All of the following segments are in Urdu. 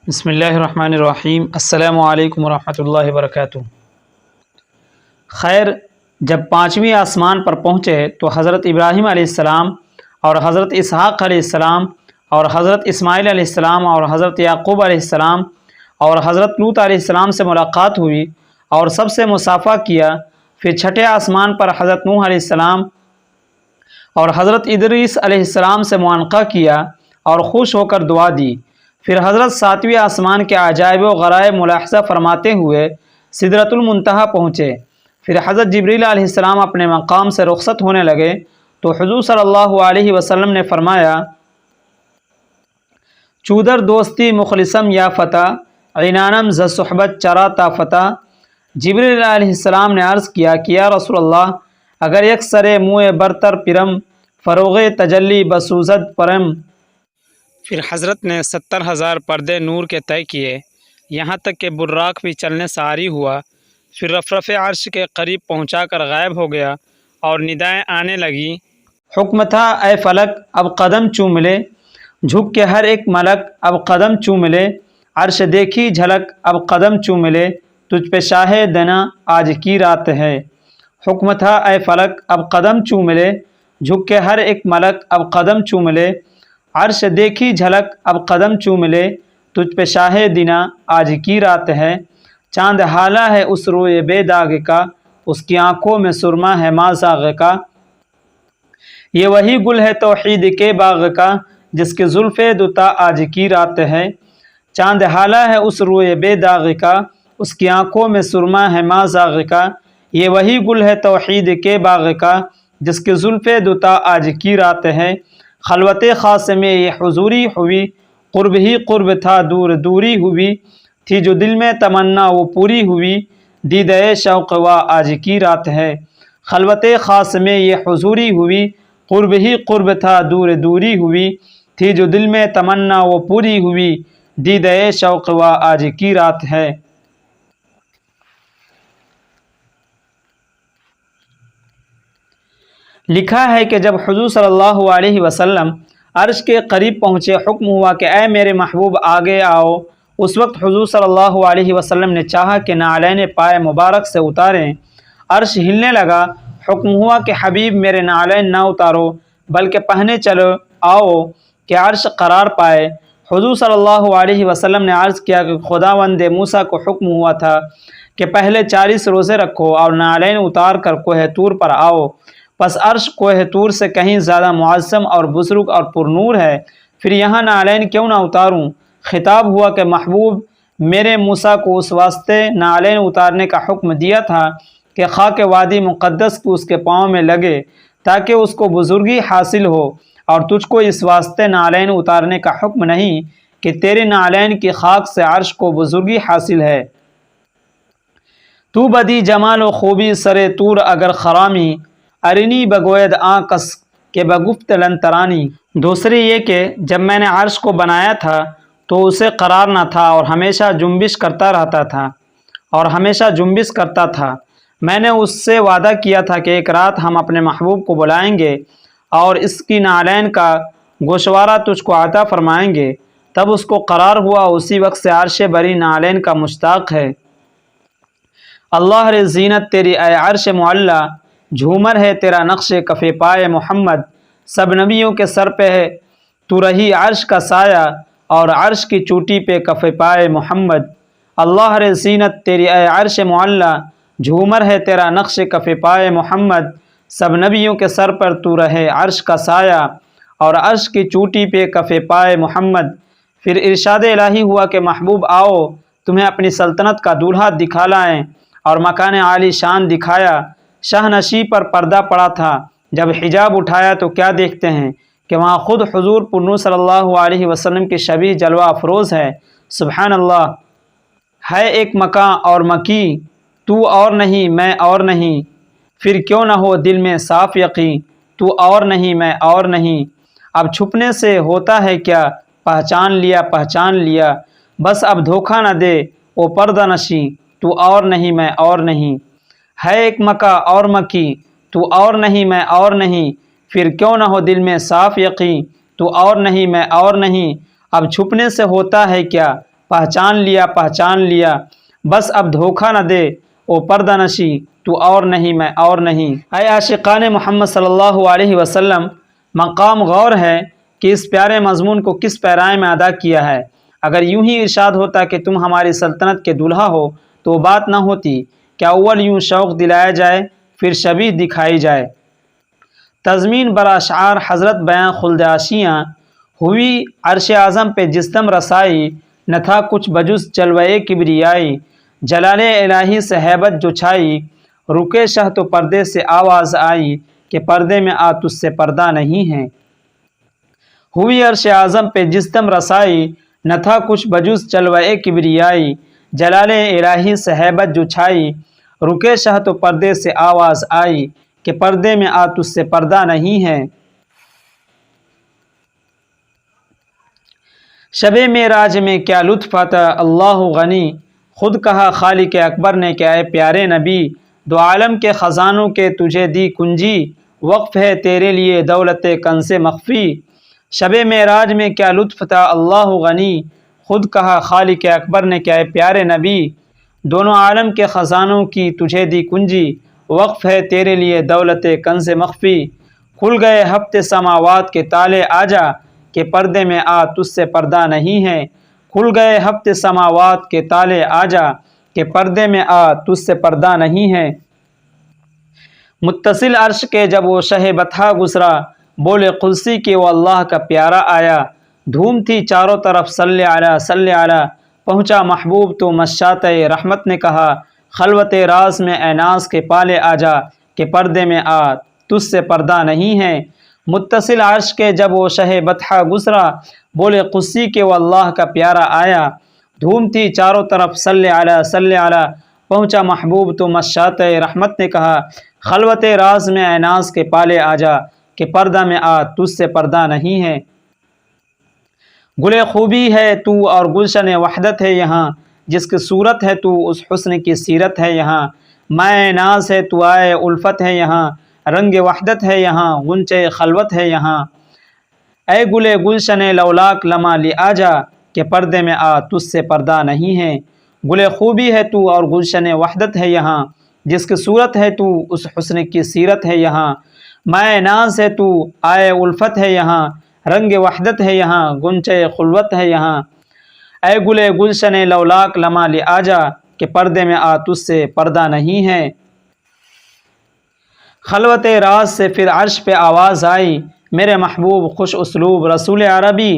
بسم اللہ الرحمن الرحیم۔ السلام علیکم ورحمۃ اللہ وبرکاتہ۔ خیر، جب پانچویں آسمان پر پہنچے تو حضرت ابراہیم علیہ السلام اور حضرت اسحاق علیہ السلام اور حضرت اسماعیل علیہ السلام اور حضرت یعقوب علیہ السلام اور حضرت لوط علیہ السلام سے ملاقات ہوئی اور سب سے مصافحہ کیا۔ پھر چھٹے آسمان پر حضرت نوح علیہ السلام اور حضرت ادریس علیہ السلام سے معانقہ کیا اور خوش ہو کر دعا دی۔ پھر حضرت ساتویں آسمان کے عجائب و غرائب ملاحظہ فرماتے ہوئے سدرۃ المنتہا پہنچے۔ پھر حضرت جبریل علیہ السلام اپنے مقام سے رخصت ہونے لگے تو حضور صلی اللہ علیہ وسلم نے فرمایا: چودر دوستی مخلصم یا فتح، عنانم ز صحبت چرا تا فتح۔ جبریل علیہ السلام نے عرض کیا کہ یا رسول اللہ، اگر یک سرے موئے برتر پرم، فروغ تجلی بسوزد پرم۔ پھر حضرت نے 70,000 پردے نور کے طے کیے، یہاں تک کہ براق بھی چلنے سے عاری ہوا۔ پھر رفرف عرش کے قریب پہنچا کر غائب ہو گیا اور ندائیں آنے لگیں: حکم تھا اے فلک اب قدم چوم لے، جھک کے ہر ایک ملک اب قدم چوم لے، عرش دیکھی جھلک اب قدم چوم لے، تجھ پہ شاہ دنا آج کی رات ہے۔ حکم تھا اے فلک اب قدم چوم لے، جھک کے ہر ایک ملک اب قدم چوم لے، عرش دیکھی جھلک اب قدم چوم لے، تجھ پہ شاہ دنا آج کی رات ہے۔ چاند حالہ ہے اس روئے بے داغ کا، اس کی آنکھوں میں سرما ہے ماں زاغ کا۔ یہ وہی گل ہے توحید کے باغ کا، جس کے زلف دوتا آج کی رات ہے۔ چاند حالہ ہے اس روئے بے داغ کا، اس کی آنکھوں میں سرما ہے ماں زاغ کا۔ یہ وہی گل ہے توحید کے باغ کا، جس کے زلف دوتا آج کی رات ہے۔ خلوت خاص میں یہ حضوری ہوئی، قرب ہی قرب تھا دور دوری ہوئی، تھی جو دل میں تمنا وہ پوری ہوئی، دیدہ شوق و آج کی رات ہے۔ خلوت خاص میں یہ حضوری ہوئی، قرب ہی قرب تھا دور دوری ہوئی، تھی جو دل میں تمنا وہ پوری ہوئی، دیدہ شوق و آج کی رات ہے۔ لکھا ہے کہ جب حضور صلی اللہ علیہ وسلم عرش کے قریب پہنچے، حکم ہوا کہ اے میرے محبوب آگے آؤ۔ اس وقت حضور صلی اللہ علیہ وسلم نے چاہا کہ نعلین پائے مبارک سے اتاریں۔ عرش ہلنے لگا، حکم ہوا کہ حبیب میرے نعلین نہ اتارو بلکہ پہنے چلو آؤ کہ عرش قرار پائے۔ حضور صلی اللہ علیہ وسلم نے عرض کیا کہ خداوند موسیٰ کو حکم ہوا تھا کہ پہلے 40 روزے رکھو اور نعلین اتار کر کوہ طور پر آؤ، پس عرش کوہ طور سے کہیں زیادہ معظم اور بزرگ اور پرنور ہے، پھر یہاں نعلین کیوں نہ اتاروں؟ خطاب ہوا کہ محبوب میرے موسیٰ کو اس واسطے نعلین اتارنے کا حکم دیا تھا کہ خاک وادی مقدس کو اس کے پاؤں میں لگے تاکہ اس کو بزرگی حاصل ہو، اور تجھ کو اس واسطے نعلین اتارنے کا حکم نہیں کہ تیرے نعلین کی خاک سے عرش کو بزرگی حاصل ہے۔ تو بدی جمال و خوبی سرے طور اگر خرامی، ارنی بگوید آنکس کے بگفت لن ترانی۔ دوسری یہ کہ جب میں نے عرش کو بنایا تھا تو اسے قرار نہ تھا اور ہمیشہ جنبش کرتا تھا میں نے اس سے وعدہ کیا تھا کہ ایک رات ہم اپنے محبوب کو بلائیں گے اور اس کی نعلین کا گوشوارہ تجھ کو عطا فرمائیں گے۔ تب اس کو قرار ہوا، اسی وقت سے عرش بری نعلین کا مشتاق ہے۔ اللہ رے زینت تیری اے عرش معلی، جھومر ہے تیرا نقش کف پائے محمد، سب نبیوں کے سر پہ ہے تو رہی عرش کا سایہ، اور عرش کی چوٹی پہ کف پائے محمد۔ اللہ رے زینت تیری اے عرش معلی، جھومر ہے تیرا نقش کف پائے محمد، سب نبیوں کے سر پر تو رہے عرش کا سایہ، اور عرش کی چوٹی پہ کف پائے محمد۔ پھر ارشاد الہی ہوا کہ محبوب آؤ، تمہیں اپنی سلطنت کا دولہا دکھا لائیں، اور مکان عالی شان دکھایا۔ شاہ نشی پر پردہ پڑا تھا، جب حجاب اٹھایا تو کیا دیکھتے ہیں کہ وہاں خود حضور پرنور صلی اللہ علیہ وسلم کی شبیہ جلوہ افروز ہے۔ سبحان اللہ۔ ہے ایک مکاں اور مکی، تو اور نہیں میں اور نہیں، پھر کیوں نہ ہو دل میں صاف یقین، تو اور نہیں میں اور نہیں۔ اب چھپنے سے ہوتا ہے کیا، پہچان لیا، بس اب دھوکہ نہ دے او پردہ نشیں، تو اور نہیں میں اور نہیں۔ ہے ایک مکہ اور مکی، تو اور نہیں میں اور نہیں، پھر کیوں نہ ہو دل میں صاف یقین، تو اور نہیں میں اور نہیں۔ اب چھپنے سے ہوتا ہے کیا، پہچان لیا، بس اب دھوکہ نہ دے او پردہ نشی، تو اور نہیں میں اور نہیں۔ اے عاشقان محمد صلی اللہ علیہ وسلم، مقام غور ہے کہ اس پیارے مضمون کو کس پیرائے میں ادا کیا ہے۔ اگر یوں ہی ارشاد ہوتا کہ تم ہماری سلطنت کے دولہا ہو تو وہ بات نہ ہوتی کہ اول یوں شوق دلایا جائے پھر شبیہ دکھائی جائے۔ تضمین بر اشعار حضرت بیاں خلد عاشیاں، ہوئی عرش اعظم پہ جس دم رسائی، نہ تھا کچھ بجز جلوہ کبریائی، جلال الہی سے ہیبت جو چھائی، رکے شہ تو پردے سے آواز آئی کہ پردے میں آ تجھ سے پردہ نہیں ہے۔ ہوئی عرش اعظم پہ جس دم رسائی، نہ تھا کچھ بجز جلوہ کبریائی، جلال الہی سے ہیبت جو چھائی، رکے شہ تو پردے سے آواز آئی کہ پردے میں آ تجھ سے پردہ نہیں ہے۔ شب معراج میں کیا لطف آتا اللہ غنی، خود کہا خالق اکبر نے کہ اے پیارے نبی، دو عالم کے خزانوں کے تجھے دی کنجی، وقف ہے تیرے لیے دولت کنز مخفی۔ شب معراج میں کیا لطف تھا اللہ غنی، خود کہا خالق اکبر نے کہ اے پیارے نبی، دونوں عالم کے خزانوں کی تجھے دی کنجی، وقف ہے تیرے لیے دولت کنز مخفی۔ کھل گئے ہفت سماوات کے تالے آجا کہ پردے میں آ تجھ سے پردہ نہیں ہے، کھل گئے ہفت سماوات کے تالے آجا کہ پردے میں آ تجھ سے پردہ نہیں ہے۔ متصل عرش کے جب وہ شہ بطحا گزرا، بولے قدسی کہ وہ اللہ کا پیارا آیا، دھوم تھی چاروں طرف صلی علی، پہنچا محبوب تو مشاط رحمت نے کہا، خلوت راز میں اے ناز کے پالے آجا کہ پردے میں آ تجھ سے پردہ نہیں ہے۔ متصل عرش کے جب وہ شہ بطحا گزرا، بولے قدسی کہ وہ اللہ کا پیارا آیا، دھوم تھی چاروں طرف صلی علی، پہنچا محبوب تو مشاط رحمت نے کہا، خلوت راز میں اے ناز کے پالے آجا کہ پردہ میں آ تجھ سے پردہ نہیں ہے۔ گلے خوبی ہے تو اور گلشن وحدت ہے یہاں، جس کی صورت ہے تو اس حسن کی سیرت ہے یہاں، مائے ناز ہے تو آئے الفت ہے یہاں، رنگ وحدت ہے یہاں، غنچے خلوت ہے یہاں۔ اے گلے گلشن لولاک لمع لی آجا کہ پردے میں آ تجھ سے پردہ نہیں ہے۔ گلے خوبی ہے تو اور گلشن وحدت ہے یہاں، جس کی صورت ہے تو اس حسن کی سیرت ہے یہاں، مائے ناز ہے تو آئے الفت ہے یہاں، رنگ وحدت ہے یہاں، غنچے خلوت ہے یہاں۔ اے گلے گلشن لولاک لمع لی آجا کہ پردے میں آ تجھ سے پردہ نہیں ہے۔ خلوت راز سے پھر عرش پہ آواز آئی، میرے محبوب خوش اسلوب رسول عربی،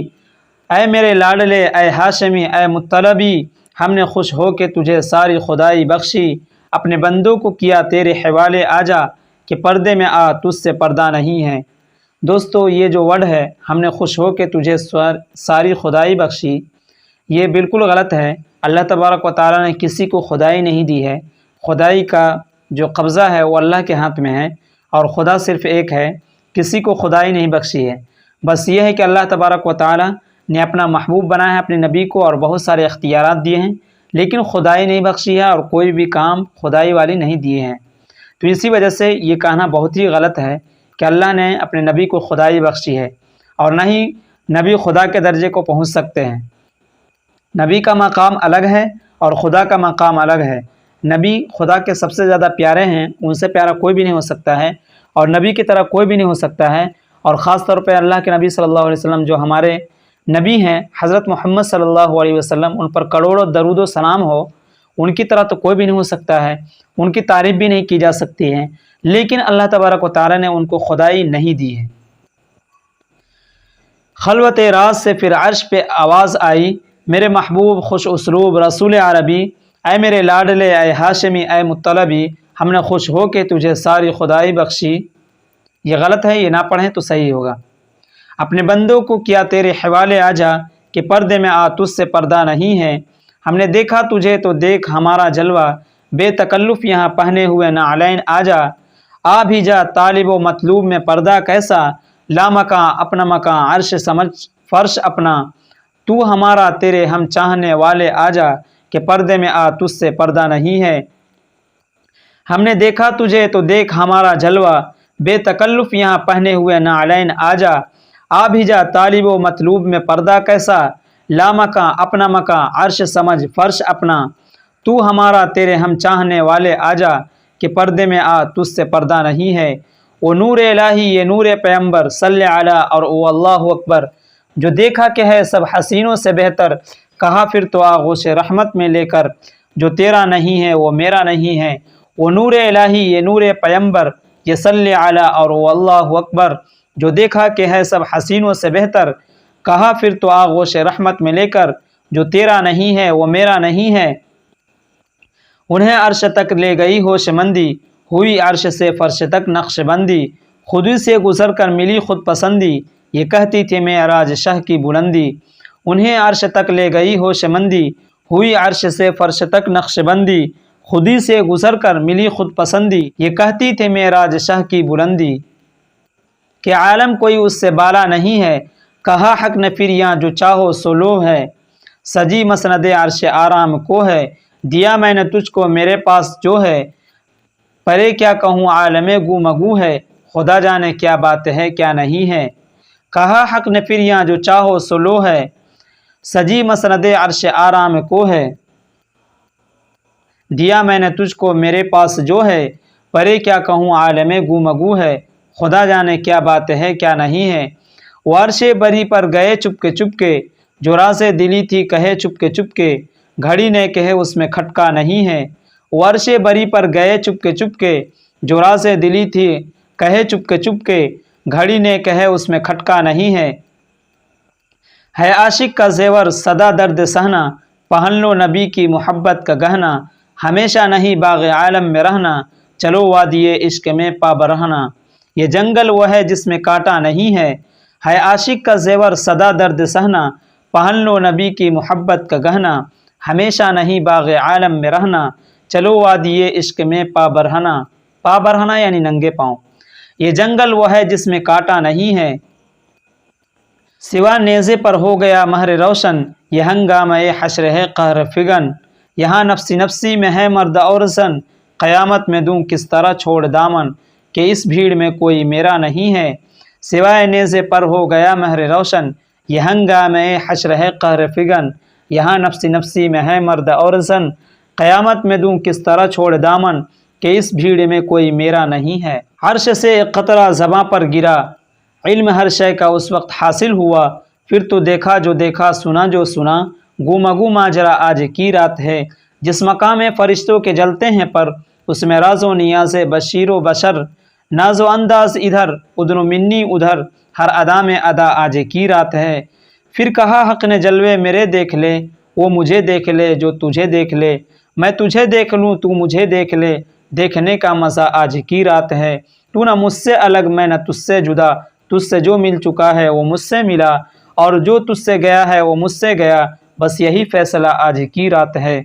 اے میرے لاڈلے اے ہاشمی اے مطلبی، ہم نے خوش ہو کے تجھے ساری خدائی بخشی، اپنے بندوں کو کیا تیرے حوالے آجا کہ پردے میں آ تجھ سے پردہ نہیں ہے۔ دوستو یہ جو ورڈ ہے ہم نے خوش ہو کے تجھے ساری خدائی بخشی، یہ بالکل غلط ہے۔ اللہ تبارک و تعالیٰ نے کسی کو خدائی نہیں دی ہے، خدائی کا جو قبضہ ہے وہ اللہ کے ہاتھ میں ہے، اور خدا صرف ایک ہے، کسی کو خدائی نہیں بخشی ہے۔ بس یہ ہے کہ اللہ تبارک و تعالیٰ نے اپنا محبوب بنایا ہے اپنے نبی کو، اور بہت سارے اختیارات دیے ہیں، لیکن خدائی نہیں بخشی ہے، اور کوئی بھی کام خدائی والی نہیں دیے ہیں۔ تو اسی وجہ سے یہ کہنا بہت ہی غلط ہے کہ اللہ نے اپنے نبی کو خدائی بخشی ہے، اور نہ ہی نبی خدا کے درجے کو پہنچ سکتے ہیں۔ نبی کا مقام الگ ہے اور خدا کا مقام الگ ہے۔ نبی خدا کے سب سے زیادہ پیارے ہیں، ان سے پیارا کوئی بھی نہیں ہو سکتا ہے، اور نبی کی طرح کوئی بھی نہیں ہو سکتا ہے۔ اور خاص طور پہ اللہ کے نبی صلی اللہ علیہ وسلم جو ہمارے نبی ہیں، حضرت محمد صلی اللہ علیہ وسلم، ان پر کروڑوں درود و سلام ہو، ان کی طرح تو کوئی بھی نہیں ہو سکتا ہے، ان کی تعریف بھی نہیں کی جا سکتی ہے، لیکن اللہ تبارک و تعالیٰ نے ان کو خدائی نہیں دی ہے۔ خلوت راز سے پھر عرش پہ آواز آئی، میرے محبوب خوش اسلوب رسول عربی، اے میرے لاڈلے اے ہاشمی اے مطلبی، ہم نے خوش ہو کے تجھے ساری خدائی بخشی۔ یہ غلط ہے، یہ نہ پڑھیں تو صحیح ہوگا۔ اپنے بندوں کو کیا تیرے حوالے آجا کہ پردے میں آ تجھ سے پردہ نہیں ہے۔ ہم نے دیکھا تجھے تو دیکھ ہمارا جلوہ، بے تکلف یہاں پہنے ہوئے نعلین آجا، آ بھی جا طالب و مطلوب میں پردہ کیسا، لا مکاں اپنا مکاں عرش سمجھ فرش اپنا، تو ہمارا تیرے ہم چاہنے والے آجا کہ پردے میں آ تجھ سے پردہ نہیں ہے۔ ہم نے دیکھا تجھے تو دیکھ ہمارا جلوہ، بے تکلف یہاں پہنے ہوئے نعلین آجا، آ بھی جا طالب و مطلوب میں پردہ کیسا، لا مکاں اپنا مکاں، عرش سمجھ فرش اپنا، تو ہمارا تیرے ہم چاہنے والے آجا، کہ پردے میں آ تجھ سے پردہ نہیں ہے۔ وہ نور الہی یہ نور پیمبر، صلی علی اور او اللہ اکبر، جو دیکھا کہ ہے سب حسینوں سے بہتر، کہا پھر تو آغوش رحمت میں لے کر، جو تیرا نہیں ہے وہ میرا نہیں ہے۔ وہ نور الہی یہ نور پیمبر، یہ صلی علی اور او اللہ اکبر، جو دیکھا کہ ہے سب حسینوں سے بہتر، کہا پھر تو آغوش رحمت میں لے کر، جو تیرا نہیں ہے وہ میرا نہیں ہے۔ انہیں عرش تک لے گئی ہوش مندی، ہوئی عرش سے فرش تک نقش بندی، خودی سے گزر کر ملی خود پسندی، یہ کہتی تھی معراج شاہ کی بلندی۔ انہیں عرش تک لے گئی ہوش مندی، ہوئی عرش سے فرش تک نقش بندی، خودی سے گزر کر ملی خود پسندی، یہ کہتی تھی معراج شاہ کی بلندی، کہ عالم کوئی اس سے بالا نہیں ہے، کہا حق نے پھر یہاں جو چاہو سو لو ہے، سجی مسند عرش آرام کو ہے، دیا میں نے تجھ کو میرے پاس جو ہے، پرے کیا کہوں عالم گو مگو ہے، خدا جانے کیا بات ہے کیا نہیں ہے، کہا حق نے پھر یہاں جو چاہو سو لو ہے، سجی مسند عرش آرام کو ہے، دیا میں نے تجھ کو میرے پاس جو ہے، پرے کیا کہوں عالم گو مگو ہے، خدا جانے کیا بات ہے کیا نہیں ہے۔ وہ عرش بری پر گئے چپکے چپکے، جو راز دلی تھی کہے چپکے چپکے، گھڑی نے کہے اس میں کھٹکا نہیں ہے۔ وہ عرش بری پر گئے چپکے چپکے، جو راز دلی تھی کہے چپکے چپکے، گھڑی نے کہے اس میں کھٹکا نہیں ہے۔ ہے عاشق کا زیور صدا درد سہنا، پہن لو نبی کی محبت کا گہنا، ہمیشہ نہیں باغ عالم میں رہنا، چلو وادی عشق میں پا برہنا۔ یہ جنگل وہ ہے جس میں کانٹا نہیں ہے عاشق کا زیور صدا درد سہنا، پہن لو نبی کی محبت کا گہنا، ہمیشہ نہیں باغ عالم میں رہنا، چلو وادی عشق میں پا برہنا۔ پا برہنا یعنی ننگے پاؤں۔ یہ جنگل وہ ہے جس میں کانٹا نہیں ہے، سوا نیزے پر ہو گیا مہر روشن، یہ ہنگامہ حشر ہے قہر فگن، یہاں نفسی نفسی میں ہے مرد اور زن، قیامت میں دوں کس طرح چھوڑ دامن، کہ اس بھیڑ میں کوئی میرا نہیں ہے، سوائے نیزے پر ہو گیا مہر روشن، یہ ہنگامہ حشر ہے قہر فگن، یہاں نفسی نفسی میں ہے مرد اور زن، قیامت میں دوں کس طرح چھوڑ دامن، کہ اس بھیڑ میں کوئی میرا نہیں ہے۔ عرش سے ایک قطرہ زباں پر گرا، علم ہر شے کا اس وقت حاصل ہوا، پھر تو دیکھا جو دیکھا سنا جو سنا، گو ماجرا آج کی رات ہے، جس مقام فرشتوں کے جلتے ہیں پر، اس میں راز و نیاز بشیر و بشر، ناز و انداز ادھر ادن و منی ادھر، ہر ادا میں ادا آج کی رات ہے۔ پھر کہا حق نے جلوے میرے دیکھ لے، وہ مجھے دیکھ لے جو تجھے دیکھ لے، میں تجھے دیکھ لوں تو مجھے دیکھ لے، دیکھنے کا مزہ آج کی رات ہے، تو نہ مجھ سے الگ میں نہ تجھ سے جدا، تجھ سے جو مل چکا ہے وہ مجھ سے ملا، اور جو تجھ سے گیا ہے وہ مجھ سے گیا، بس یہی فیصلہ آج کی رات ہے۔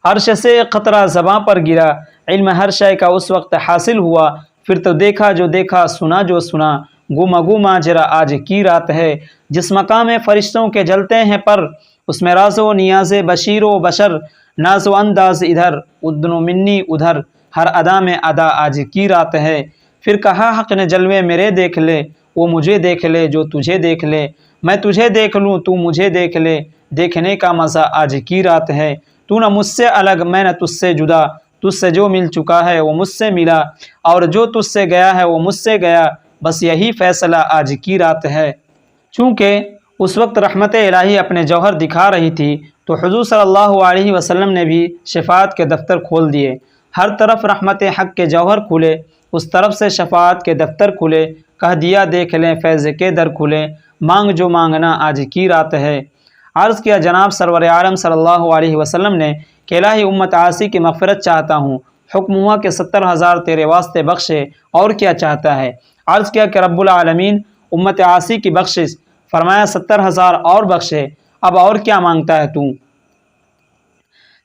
عرش سے ایک قطرہ زباں پر گرا، علم ہر شے کا اس وقت حاصل ہوا، پھر تو دیکھا جو دیکھا سنا جو سنا، گو ماجرا آج کی رات ہے، جس مقام فرشتوں کے جلتے ہیں پر، اس میں راز و نیاز بشیر و بشر، ناز و انداز ادھر ادن و منی ادھر، ہر ادا میں ادا آج کی رات ہے۔ پھر کہا حق نے جلوے میرے دیکھ لے، وہ مجھے دیکھ لے جو تجھے دیکھ لے، میں تجھے دیکھ لوں تو مجھے دیکھ لے، دیکھنے کا مزہ آج کی رات ہے، تو نہ مجھ سے الگ میں نہ تجھ سے جدا، تجھ سے جو مل چکا ہے وہ مجھ سے ملا، اور جو تجھ سے گیا ہے وہ مجھ سے گیا، بس یہی فیصلہ آج کی رات ہے۔ چونکہ اس وقت رحمت الہی اپنے جوہر دکھا رہی تھی، تو حضور صلی اللہ علیہ وسلم نے بھی شفاعت کے دفتر کھول دیے، ہر طرف رحمت حق کے جوہر کھلے، اس طرف سے شفاعت کے دفتر کھلے، کہہ دیا دیکھ لیں فیض کے در کھلے، مانگ جو مانگنا آج کی رات ہے۔ عرض کیا جناب سرور عالم صلی اللہ علیہ وسلم نے کہ الہی امت عاصی کی مغفرت چاہتا ہوں، حکم ہوا کہ 70,000 تیرے واسطے بخشے، اور کیا چاہتا ہے؟ عرض کیا کہ رب العالمین امت عاصی کی بخشش، فرمایا 70,000 اور بخشے، اب اور کیا مانگتا ہے تو؟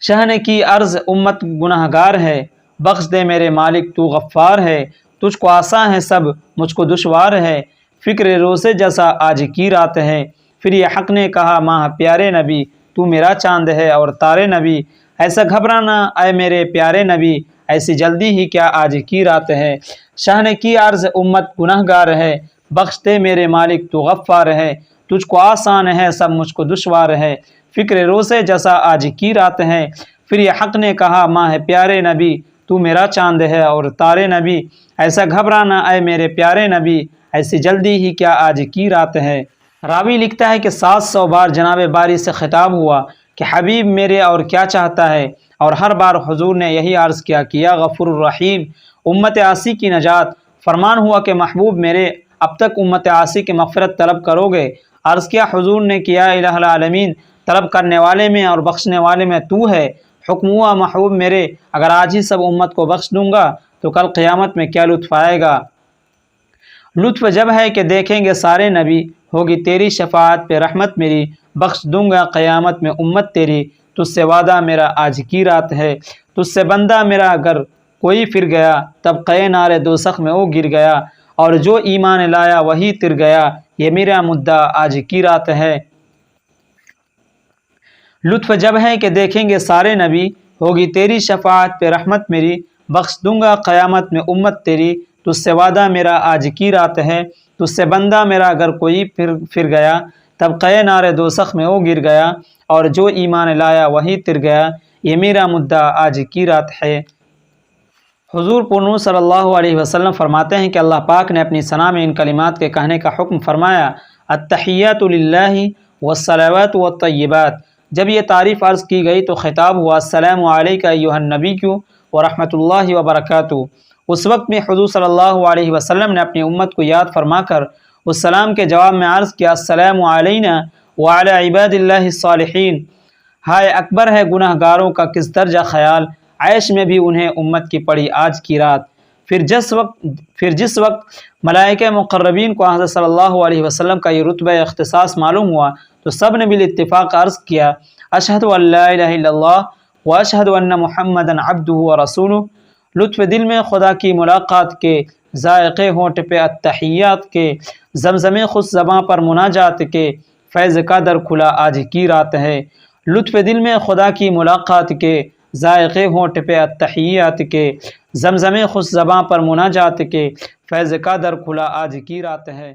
شاہ نے کی عرض امت گناہ گار ہے، بخش دے میرے مالک تو غفار ہے، تجھ کو آساں ہے سب مجھ کو دشوار ہے، فکر روزے جیسا آج کی رات ہے۔ پھر یہ حق نے کہا ماہ پیارے نبی تو میرا چاند ہے اور تارے نبی، ایسا گھبرانا اے میرے پیارے نبی، ایسی جلدی ہی کیا آج کی رات ہے۔ شاہ نے کی عرض امت گناہ گار ہے، بخش دے میرے مالک تو غفار ہے، تجھ کو آسان ہے سب مجھ کو دشوار ہے، فکر روزے جیسا آج کی رات ہے۔ پھر یہ حق نے کہا ماہ پیارے نبی تو میرا چاند ہے اور تارے نبی، ایسا گھبرانا اے میرے پیارے نبی، ایسی جلدی ہی کیا آج کی رات ہے۔ راوی لکھتا ہے کہ 700 بار جناب باری سے خطاب ہوا کہ حبیب میرے اور کیا چاہتا ہے، اور ہر بار حضور نے یہی عرض کیا کہ یا غفور الرحیم، امت عاصی کی نجات۔ فرمان ہوا کہ محبوب میرے اب تک امت عاصی کی مغفرت طلب کرو گے؟ عرض کیا حضور نے کہ یا الہ العالمین، طلب کرنے والے میں اور بخشنے والے میں تو ہے۔ حکم ہوا محبوب میرے اگر آج ہی سب امت کو بخش دوں گا تو کل قیامت میں کیا لطف آئے گا؟ لطف جب ہے کہ دیکھیں گے سارے نبی، ہوگی تیری شفاعت پہ رحمت میری، بخش دوں گا قیامت میں امت تیری، تجھ سے وعدہ میرا آج کی رات ہے، تجھ سے بندہ میرا اگر کوئی پھر گیا، تب قے نار دوزخ میں وہ گر گیا، اور جو ایمان لایا وہی تر گیا، یہ میرا مدعا آج کی رات ہے۔ لطف جب ہے کہ دیکھیں گے سارے نبی، ہوگی تیری شفاعت پہ رحمت میری، بخش دوں گا قیامت میں امت تیری، تجھ سے وعدہ میرا آج کی رات ہے، تجھ سے بندہ میرا اگر کوئی پھر گیا، تب قے نار دوزخ میں وہ گر گیا، اور جو ایمان لایا وہی تر گیا، یہ میرا مدعا آج کی رات ہے۔ حضور پرنور صلی اللہ علیہ وسلم فرماتے ہیں کہ اللہ پاک نے اپنی ثنا میں ان کلمات کے کہنے کا حکم فرمایا، التحیات للہ والصلوات والطیبات۔ جب یہ تعریف عرض کی گئی تو خطاب ہوا السلام علیک ایھا النبی ورحمۃ اللہ وبرکاتہ۔ اس وقت میں حضور صلی اللہ علیہ وسلم نے اپنی امت کو یاد فرما کر اس سلام کے جواب میں عرض کیا السلام علینا وعلی عباد اللہ الصالحین۔ ہائے اکبر ہے گناہ گاروں کا کس درجہ خیال، عیش میں بھی انہیں امت کی پڑی آج کی رات۔ پھر جس وقت ملائکہ مقربین کو حضرت صلی اللہ علیہ وسلم کا یہ رتبہ اختصاص معلوم ہوا تو سب نے بالاتفاق عرض کیا اشہد ان لا الہ الا اللہ واشہد ان محمدا عبدہ ورسولہ۔ لطف دل میں خدا کی ملاقات کے، ذائقے ہونٹ پہ التحیات کے، زمزم خوش زباں پر مناجات کے، فیض کا در کھلا آج کی رات ہے۔ لطف دل میں خدا کی ملاقات کے، ذائقے ہونٹ پہ التحیات کے، زمزم خوش زباں پر مناجات کے، فیض کا در کھلا آج کی رات ہے۔